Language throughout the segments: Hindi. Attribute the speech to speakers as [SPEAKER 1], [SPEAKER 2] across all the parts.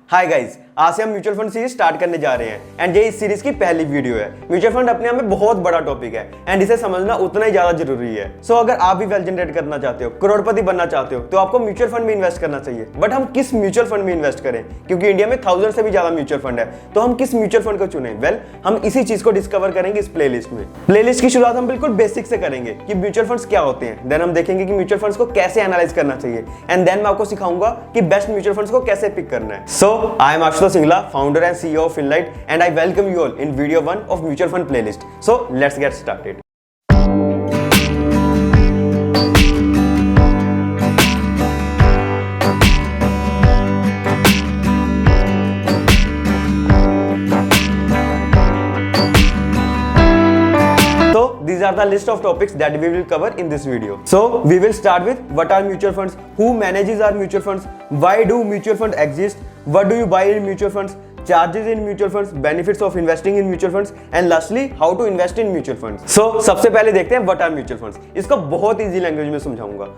[SPEAKER 1] हाय गाइस, आज से हम म्यूचुअल फंड सीरीज स्टार्ट करने जा रहे हैं एंड ये इस सीरीज की पहली वीडियो है। म्यूचुअल फंड अपने आप में बहुत बड़ा टॉपिक है एंड इसे समझना उतना ही ज्यादा जरूरी है। सो अगर आप भी वेल्थ जनरेट करना चाहते हो, करोड़पति बनना चाहते हो, तो आपको म्यूचुअल फंड में इन्वेस्ट करना चाहिए। बट हम किस म्यूचुअल फंड में इन्वेस्ट करें, क्योंकि इंडिया में 1000 से भी ज्यादा म्यूचुअल फंड है, तो हम किस म्यूचुअल फंड को चुने? वेल, हम इसी चीज को डिस्कवर करेंगे इस प्लेलिस्ट में। प्लेलिस्ट की शुरुआत हम बिल्कुल बेसिक से करेंगे कि म्यूचुअल फंड्स क्या होते हैं। देन हम देखेंगे कि म्यूचुअल फंड्स को कैसे एनालाइज करना चाहिए एंड देन मैं आपको सिखाऊंगा कि बेस्ट म्यूचुअल फंड्स को कैसे पिक करना है। So I am Ashutosh Singla, founder and CEO of Finlight, and I welcome you all in video 1 of Mutual Fund Playlist. So let's get started. So these are the list of topics that we will cover in this video. So we will start with what are mutual funds, who manages our mutual funds, why do mutual fund exist, what do you buy in mutual funds, charges in mutual funds, benefits of investing in mutual funds, and lastly how to invest in mutual funds. So सबसे पहले देखते हैं what are mutual funds. इसको बहुत इजी लैंग्वेज में समझाऊंगा।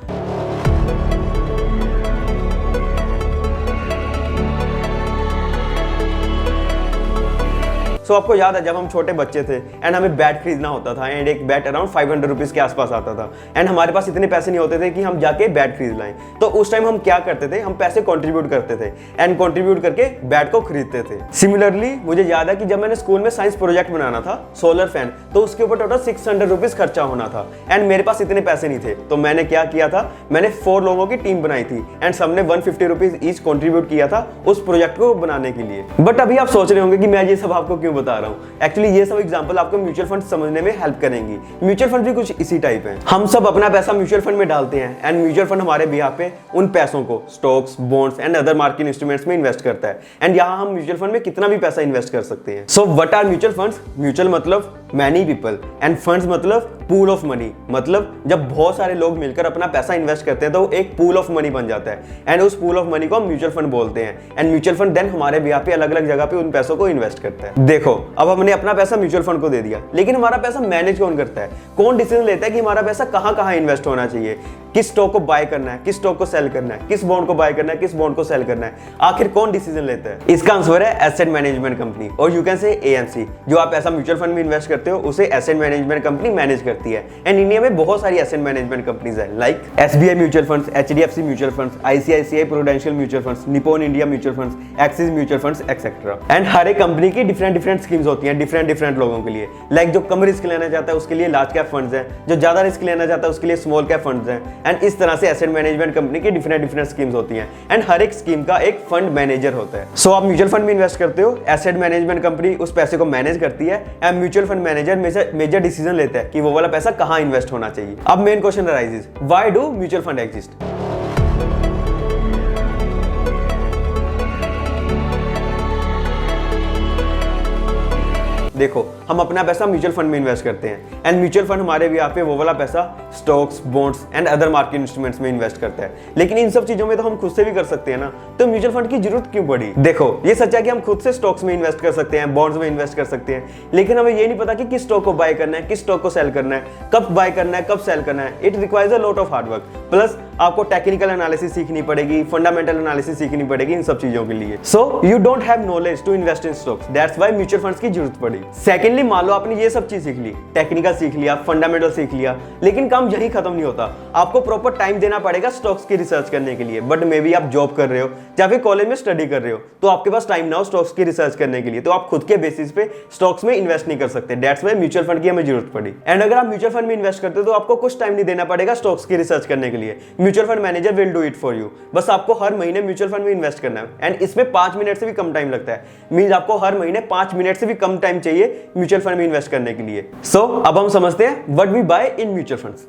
[SPEAKER 1] सो आपको याद है जब हम छोटे बच्चे थे एंड हमें बैट खरीदना होता था एंड एक बैट अराउंड 500 रुपीज के आसपास आता था एंड हमारे पास इतने पैसे नहीं होते थे कि हम जाके बैट खरीद लाएं। तो उस टाइम हम क्या करते थे, हम पैसे कंट्रीब्यूट करते थे एंड कंट्रीब्यूट करके बैट को खरीदते थे। सिमिलरली मुझे याद है कि जब मैंने स्कूल में साइंस प्रोजेक्ट बनाना था सोलर फैन, तो उसके ऊपर टोटल 600 रुपीज खर्चा होना था एंड मेरे पास इतने पैसे नहीं थे। तो मैंने क्या किया था, मैंने 4 लोगों की टीम बनाई थी एंड सबने 150 रुपीज ईच कंट्रीब्यूट किया था उस प्रोजेक्ट को बनाने के लिए। बट अभी आप सोच रहे होंगे कि मैं ये सब आपको क्यों बता रहा हूँ। एक्चुअली ये सब एग्जांपल आपको म्यूचुअल फंड समझने में हेल्प करेंगी। म्यूचुअल फंड भी कुछ इसी टाइप है। हम सब अपना पैसा म्यूचुअल फंड में डालते हैं एंड म्यूचुअल फंड हमारे बिहाफ पे उन पैसों को stocks, bonds and other market instruments में इन्वेस्ट करता है एंड यहाँ हम म्यूचुअल फंड में कितना भी पैसा इन्वेस्ट कर सकते हैं। So what are mutual funds? Mutual मतलब मैनी पीपल एंड फंड्स मतलब पूल ऑफ मनी। मतलब जब बहुत सारे लोग मिलकर अपना पैसा इन्वेस्ट करते हैं तो वो एक पूल ऑफ मनी बन जाता है एंड उस पूल ऑफ मनी को हम म्यूचुअल फंड बोलते हैं एंड म्यूचुअल फंड देन हमारे बिहाफ पे अलग अलग जगह पे उन पैसों को इन्वेस्ट करता है। देखो, अब हमने अपना पैसा म्यूचुअल फंड को दे दिया, लेकिन हमारा पैसा मैनेज कौन करता है? कौन डिसीजन लेता है कि हमारा पैसा कहां कहां इन्वेस्ट होना चाहिए, किस स्टॉक को बाय करना है, किस स्टॉक को सेल करना है, किस बॉन्ड को बाय करना है, किस बॉन्ड को सेल करना है? आखिर कौन डिसीजन लेता है? इसका आंसर है एसेट मैनेजमेंट कंपनी और यू कैन से एएमसी। जो आप पैसा म्यूचुअल फंड में इन्वेस्ट करते हो उसे एसेट मैनेजमेंट कंपनी मैनेज करती है एंड इंडिया में बहुत सारी एसेट मैनेजमेंट कंपनीज है like SBI mutual funds, HDFC mutual funds, ICICI prudential mutual funds, Nippon India mutual funds, Axis mutual funds etcetera. And हर एक कंपनी की डिफरेंट स्कीम्स होती हैं डिफरेंट लोगों के लिए। लाइक जो कम रिस्क लेना चाहता है उसके लिए लार्ज कैप फंड्स हैं, जो ज्यादा रिस्क लेना चाहता है उसके लिए स्मॉल कैप फंड्स हैं एंड इस तरह से एसेट मैनेजमेंट कंपनी की डिफरेंट स्कीम्स होती हैं एंड हर एक स्कीम का एक फंड मैनेजर होता है। सो आप म्यूचुअल फंड में इन्वेस्ट करते हो, एसेट मैनेजमेंट कंपनी उस पैसे को मैनेज करती है and mutual fund manager major decision लेता है कि वो वाला पैसा कहां इन्वेस्ट होना चाहिए। अब main question arises, why do mutual fund exist? देखो, हम अपना पैसा म्यूचुअल फंड में इन्वेस्ट करते हैं एंड म्यूचुअल फंड हमारे भी यहाँ पे वो वाला पैसा stocks, bonds and other market instruments में इन्वेस्ट करता है। लेकिन इन सब चीजों में तो हम खुद से भी कर सकते हैं ना, तो म्यूचुअल फंड की जरूरत क्यों पड़ी? देखो, ये सच है कि हम खुद से स्टॉक्स में इन्वेस्ट कर सकते हैं, बॉन्ड्स में इन्वेस्ट कर सकते हैं, लेकिन हमें ये नहीं पता कि किस स्टॉक को बाय करना है, किस स्टॉक को सेल करना है, कब बाय करना है, कब सेल करना है। It requires a lot of hard work. Plus आपको टेक्निकल एनालिसिस सीखनी पड़ेगी, फंडामेंटल एनालिसिस सीखनी पड़ेगी इन सब चीजों के लिए। So you don't have knowledge to invest in stocks, that's why mutual funds की जरूरत पड़ी। सेकेंडली, मान लो आपने ये सब चीज सीख ली, टेक्निकल सीख लिया, फंडामेंटल सीख लिया, लेकिन काम यही खत्म नहीं होता। आपको प्रॉपर टाइम देना पड़ेगा स्टॉक्स की रिसर्च करने के लिए। बट मे बी आप जॉब कर रहे हो या फिर कॉलेज में स्टडी कर रहे हो, तो आपके पास टाइम ना हो स्टॉक्स की रिसर्च करने के लिए, तो आप खुद के बेसिस पे स्टॉक्स में इन्वेस्ट नहीं कर सकते। दैट्स व्हाई म्यूचुअल फंड की हमें जरूरत पड़ी। एंड अगर आप म्यूचुअल फंड में इन्वेस्ट करते हो तो आपको कुछ टाइम नहीं देना पड़ेगा स्टॉक्स की रिसर्च करने के लिए। Mutual fund manager will do it for you. बस आपको हर महीने म्यूचुअल फंड में इन्वेस्ट करना है एंड इसमें 5 मिनट से भी कम टाइम लगता है। मींस आपको हर महीने 5 मिनट से भी कम टाइम चाहिए म्यूचुअल फंड में इन्वेस्ट करने के लिए। सो अब हम समझते हैं what we buy in mutual funds.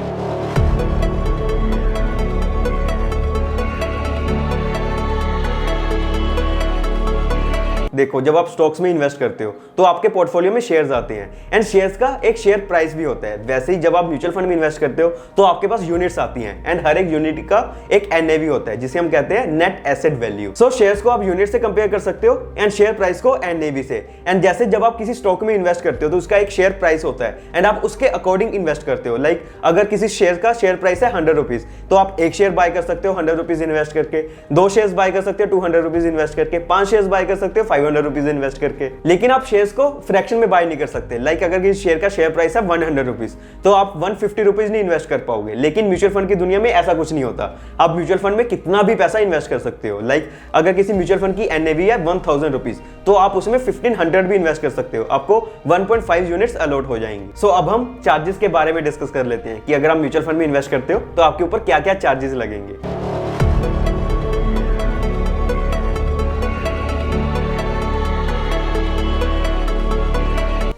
[SPEAKER 1] देखो जब आप स्टॉक्स में इन्वेस्ट करते हो तो आपके पोर्टफोलियो में शेयर्स आते हैं एंड शेयर्स का एक शेयर प्राइस भी होता है। वैसे ही जब आप म्यूचुअल फंड में इन्वेस्ट करते हो तो आपके पास यूनिट्स आती हैं एंड हर एक यूनिट का एक NAV होता है जिसे हम कहते हैं नेट एसेट वैल्यू। सो शेयर्स को आप यूनिट से कंपेयर कर सकते हो एंड शेयर प्राइस को NAV से। एंड जैसे जब आप किसी स्टॉक में इन्वेस्ट करते हो तो उसका एक शेयर प्राइस होता है एंड आप उसके अकॉर्डिंग इन्वेस्ट करते हो। लाइक अगर किसी शेयर का शेयर प्राइस है 100 रुपीज तो आप एक शेयर बाय कर सकते हो 100 रुपीज इन्वेस्ट करके, 2 शेयर्स बाय कर सकते हो 200 रुपीज इन्वेस्ट करके, 5 शेयर्स बाय कर सकते हो 500 रुपीज इन्वेस्ट करके। लेकिन आप शेयर्स को फ्रैक्शन में बाय नहीं कर सकते। लाइक अगर किसी शेयर का शेयर प्राइस है 100 रुपीज तो आप 150 रुपीज नहीं इन्वेस्ट कर पाओगे। लेकिन म्यूचुअल फंड की दुनिया में ऐसा कुछ नहीं होता। आप म्यूचुअल फंड में कितना भी पैसा इन्वेस्ट कर सकते हो। लाइक अगर किसी म्यूचुअल फंड की NAV है 1000 रुपीज तो आप उसमें 1500 भी इन्वेस्ट कर सकते हो, आपको 1.5 यूनिट्स अलॉट हो जाएंगी। सो अब हम चार्जेस के बारे में डिस्कस कर लेते हैं कि अगर आप म्यूचुअल फंड में इन्वेस्ट करते हो तो आपके ऊपर क्या क्या चार्जेस लगेंगे।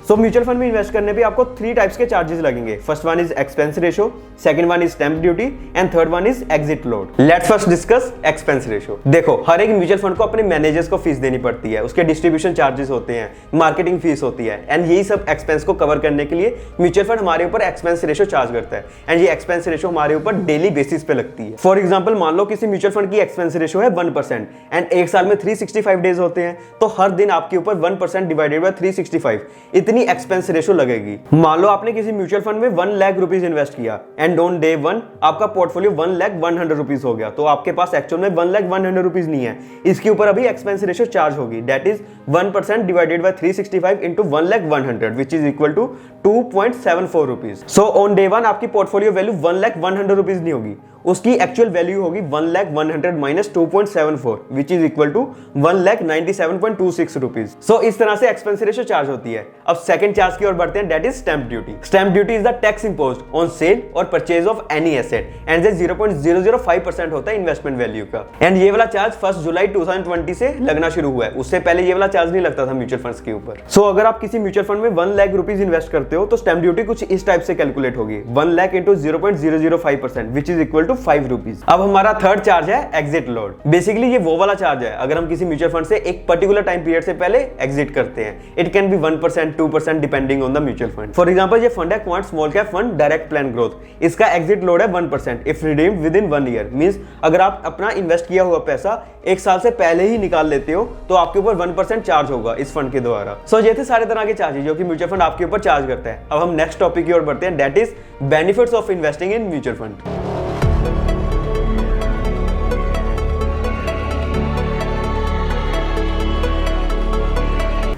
[SPEAKER 1] तो म्यूचुअल फंड में इन्वेस्ट करने पे आपको 3 टाइप्स के चार्जेस लगेंगे। First one is expense ratio, second one is stamp duty and third one is exit load. Let's first discuss expense ratio. देखो हर एक म्यूचुअल फंड को अपने मैनेजर्स को फीस देनी पड़ती है, उसके डिस्ट्रीब्यूशन चार्जेस होते हैं, मार्केटिंग फीस होती है एंड यही सब एक्सपेंस को कवर करने के लिए म्यूचुअल फंड हमारे ऊपर एक्सपेंस रेशो चार्ज करता है एंड ये एक्सपेंस रेशो हमारे ऊपर डेली बेसिस पे लगती है। फॉर एग्जाम्पल मान लो किसी म्यूचुअल फंड की एक्सपेंस रेशो है 1% एंड एक साल में 365 डेज होते हैं तो हर दिन आपके ऊपर 1% डिवाइडेड बाय 365 इतनी एक्सपेंस रेशो लगेगी। मान लो आपने किसी म्यूचुअल फंड में 1 लाख रुपीज इन्वेस्ट किया एंड ऑन डे 1 आपका पोर्टफोलियो 1,100,000 रुपीज हो गया तो आपके पास एक्चुअल में 1,100,000 रुपीज नहीं है। इसके ऊपर अभी एक्सपेंस रेशो चार्ज होगी, that is 1% divided by 365 into 1,100,000 which is equal to 2.74 rupees. So on day 1 आपकी पोर्टफोलियो वैल्यू 1,100,000 रुपीज नहीं होगी, उसकी एक्चुअल वैल्यू होगी 1,100,000 minus 2.74 which is equal to 1,97.26 rupees. So इस तरह से एक्सपेंस रेशो चार्ज होती है। अब सेकंड चार्ज की ओर बढ़ते हैं, that is stamp duty. Stamp duty is the tax imposed on sale और purchase of any asset and 0.005% होता है इन्वेस्टमेंट वैल्यू का। एंड ये वाला चार्ज 1 जुलाई 2020 से लगना शुरू हुआ है, उससे पहले ये वाला चार्ज नहीं लगता था म्यूचुअल फंड्स के ऊपर। सो अगर आप किसी म्यूचुअल फंड में 1 लाख रुपीज इन्वेस्ट करते हो तो स्टैंप ड्यूटी कुछ इस टाइप से कैलकुलेट होगी, 1 lakh into 0.005% which is equal to 5 rupees. अब हमारा थर्ड चार्ज है एग्जिट लोड। बेसिकली ये वो वाला चार्ज है अगर हम किसी म्यूचुअल फंड से एक पर्टिकुलर टाइम पीरियड से पहले एग्जिट करते हैं। It can be 1%, 2% depending on the mutual fund. For example ये फंड है quant small cap fund direct plan growth, इसका एग्जिट लोड है 1% if redeemed with in 1 year. Means अगर आप अपना इन्वेस्ट किया हुआ पैसा एक साल से पहले ही निकाल लेते हो तो आपके ऊपर 1% चार्ज होगा इस फंड के द्वारा। सो ये थे सारे तरह के चार्जेस जो कि म्यूचुअल फंड आपके ऊपर चार्ज करता है। अब हम नेक्स्ट टॉपिक की ओर बढ़ते हैं, that is benefits of investing in mutual fund.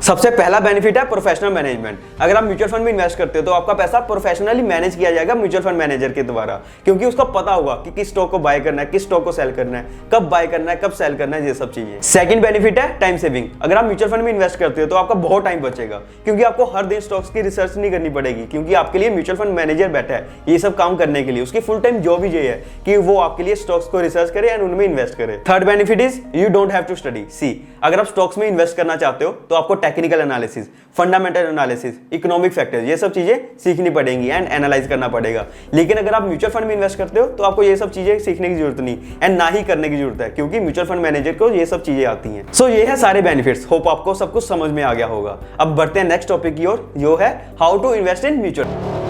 [SPEAKER 1] सबसे पहला बेनिफिट है प्रोफेशनल मैनेजमेंट। अगर आप म्यूचुअल फंड में इन्वेस्ट करते हो तो आपका पैसा प्रोफेशनली मैनेज किया जाएगा म्यूचुअल फंड मैनेजर के द्वारा, क्योंकि उसको पता होगा कि किस स्टॉक को बाय करना है, किस स्टॉक को सेल करना है, कब बाय करना है, कब सेल करना है, ये सब चीजें। सेकंड बेनिफिट है टाइम सेविंग। अगर आप म्यूचुअल फंड में इन्वेस्ट करते हो तो आपका बहुत टाइम बचेगा, क्योंकि आपको हर दिन स्टॉक्स की रिसर्च नहीं करनी पड़ेगी, क्योंकि आपके लिए म्यूचुअल फंड मैनेजर बैठा है ये सब काम करने के लिए। उसकी फुल टाइम जॉब ही ये है कि वो आपके लिए स्टॉक्स को रिसर्च करे एंड उनमें इन्वेस्ट करे। Third benefit is you don't have to study. See अगर आप स्टॉक्स में इन्वेस्ट करना चाहते हो तो आपको technical analysis, fundamental analysis, economic factors, ये सब चीजें सीखनी पड़ेंगी एंड एनालाइज करना पड़ेगा। लेकिन अगर आप म्यूचुअल फंड में इन्वेस्ट करते हो तो आपको ये सब चीजें सीखने की जरूरत नहीं एंड ना ही करने की जरूरत है, क्योंकि म्यूचुअल फंड मैनेजर को ये सब चीजें आती हैं। सो ये है सारे बेनिफिट्स। होप आपको सब कुछ समझ में आ गया होगा। अब बढ़ते हैं नेक्स्ट टॉपिक की ओर, जो है how to invest in mutual.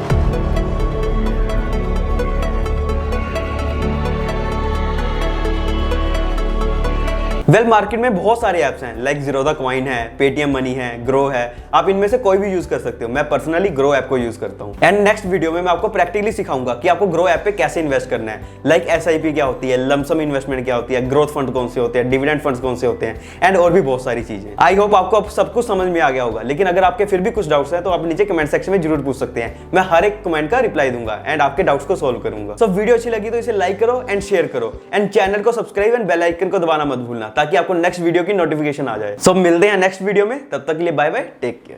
[SPEAKER 1] Well market में बहुत सारे ऐप्स हैं, लाइक ज़ीरोधा कॉइन है, पेटीएम मनी है, ग्रो है। आप इनमें से कोई भी यूज कर सकते हो। मैं पर्सनली ग्रो ऐप को यूज करता हूं। एंड नेक्स्ट वीडियो में मैं आपको प्रैक्टिकली सिखाऊंगा कि आपको ग्रो ऐप पे कैसे इन्वेस्ट करना है, लाइक SIP क्या होती है, लमसम इन्वेस्टमेंट क्या होती है, ग्रोथ फंड कौन से होते हैं, डिविडेंड फंड्स कौन से होते हैं एंड और भी बहुत सारी चीजें। आई होप आपको अब सब कुछ समझ में आ गया होगा। लेकिन अगर आपके फिर भी कुछ डाउट्स हैं तो आप नीचे कमेंट सेक्शन में जरूर पूछ सकते हैं। मैं हर एक कमेंट का रिप्लाई दूंगा एंड आपके डाउट्स को सोल्व करूंगा। सो वीडियो अच्छी लगी तो इसे लाइक करो एंड शेयर करो एंड चैनल को सब्सक्राइब एंड बेल आइकन को दबाना मत भूलना, ताकि आपको नेक्स्ट वीडियो की नोटिफिकेशन आ जाए। सो मिलते हैं नेक्स्ट वीडियो में, तब तक के लिए बाय बाय, टेक केयर।